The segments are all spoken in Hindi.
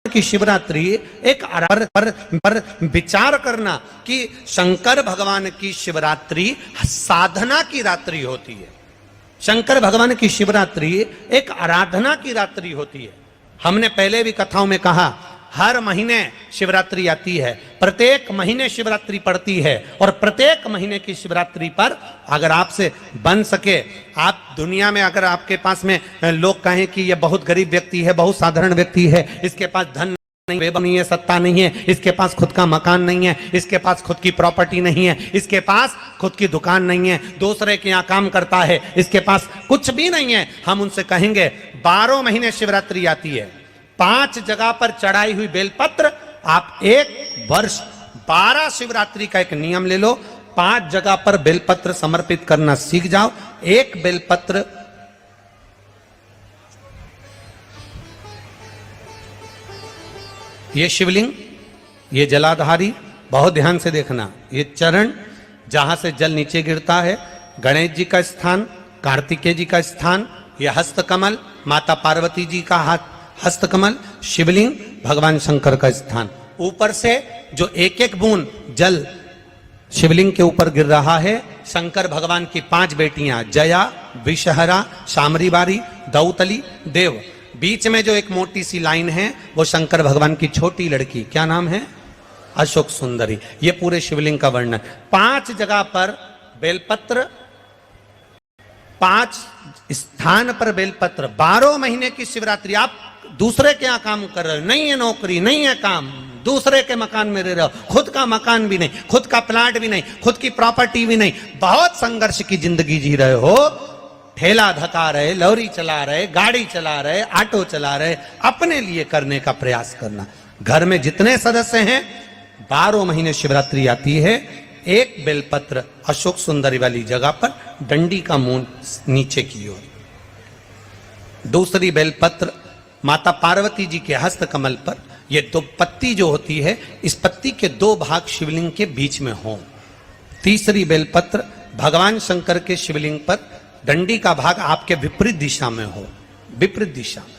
की शिवरात्रि एक पर विचार करना कि शंकर भगवान की शिवरात्रि साधना की रात्रि होती है। शंकर भगवान की शिवरात्रि एक आराधना की रात्रि होती है। हमने पहले भी कथाओं में कहा, हर महीने शिवरात्रि आती है, प्रत्येक महीने शिवरात्रि पड़ती है, और प्रत्येक महीने की शिवरात्रि पर अगर आपसे बन सके, आप दुनिया में अगर आपके पास में लोग कहें कि ये बहुत गरीब व्यक्ति है, बहुत साधारण व्यक्ति है, इसके पास धन नहीं है, सत्ता नहीं है, इसके पास खुद का मकान नहीं है, इसके पास खुद की प्रॉपर्टी नहीं है, इसके पास खुद की दुकान नहीं है, दूसरे के यहाँ काम करता है, इसके पास कुछ भी नहीं है, हम उनसे कहेंगे 12 महीने शिवरात्रि आती है, 5 जगह पर चढ़ाई हुई बेलपत्र, आप एक वर्ष 12 शिवरात्रि का एक नियम ले लो, 5 जगह पर बेलपत्र समर्पित करना सीख जाओ। एक बेलपत्र ये शिवलिंग, ये जलाधारी, बहुत ध्यान से देखना, ये चरण जहां से जल नीचे गिरता है, गणेश जी का स्थान, कार्तिकेय जी का स्थान, ये हस्तकमल माता पार्वती जी का हाथ हस्तकमल, शिवलिंग भगवान शंकर का स्थान। ऊपर से जो एक एक बूंद जल शिवलिंग के ऊपर गिर रहा है, शंकर भगवान की 5 बेटियां जया, विषहरा, शामरीबारी, दौतली, देव, बीच में जो एक मोटी सी लाइन है वो शंकर भगवान की छोटी लड़की, क्या नाम है? अशोक सुंदरी। ये पूरे शिवलिंग का वर्णन। 5 जगह पर बेलपत्र, 5 स्थान पर बेलपत्र, 12 महीने की शिवरात्रि। आप दूसरे के यहाँ काम कर रहे हो, नहीं है नौकरी, नहीं है काम, दूसरे के मकान में रह रहे हो, खुद का मकान भी नहीं, खुद का प्लाट भी नहीं, खुद की प्रॉपर्टी भी नहीं, बहुत संघर्ष की जिंदगी जी रहे हो, ठेला धका रहे, लॉरी चला रहे, गाड़ी चला रहे, ऑटो चला रहे, अपने लिए करने का प्रयास करना। घर में जितने सदस्य हैं, 12 महीने शिवरात्रि आती है, एक बेलपत्र अशोक सुंदरी वाली जगह पर, डंडी का मुंह नीचे की ओर, दूसरी बेलपत्र माता पार्वती जी के हस्त कमल पर। ये 2 पत्ती जो होती है, इस पत्ती के 2 भाग शिवलिंग के बीच में हो। तीसरी बेलपत्र भगवान शंकर के शिवलिंग पर, डंडी का भाग आपके विपरीत दिशा में हो, विपरीत दिशा में।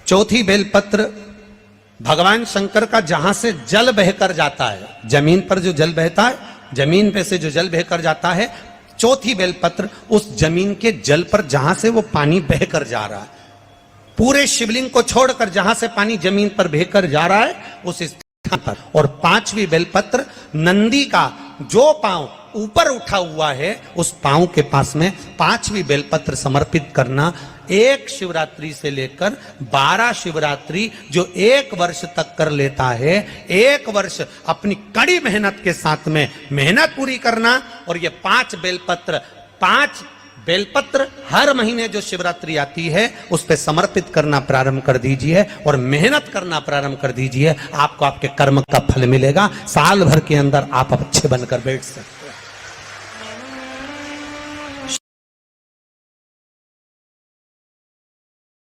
चौथी बेलपत्र भगवान शंकर का जहां से जल बहकर जाता है, जमीन पर जो जल बहता है, जमीन पे से जो जल बहकर जाता है, चौथी बेलपत्र उस जमीन के जल पर जहां से वो पानी बहकर जा रहा है, पूरे शिवलिंग को छोड़कर जहां से पानी जमीन पर बहकर जा रहा है उस स्थान पर। और 5वीं बेलपत्र नंदी का जो पांव ऊपर उठा हुआ है, उस पांव के पास में 5वीं बेलपत्र समर्पित करना। एक शिवरात्रि से लेकर 12 शिवरात्रि जो 1 वर्ष तक कर लेता है, 1 वर्ष अपनी कड़ी मेहनत के साथ में मेहनत पूरी करना। और ये 5 बेलपत्र हर महीने जो शिवरात्रि आती है उस पे समर्पित करना प्रारंभ कर दीजिए और मेहनत करना प्रारंभ कर दीजिए। आपको आपके कर्म का फल मिलेगा। साल भर के अंदर आप अच्छे बनकर बैठ सकते हैं।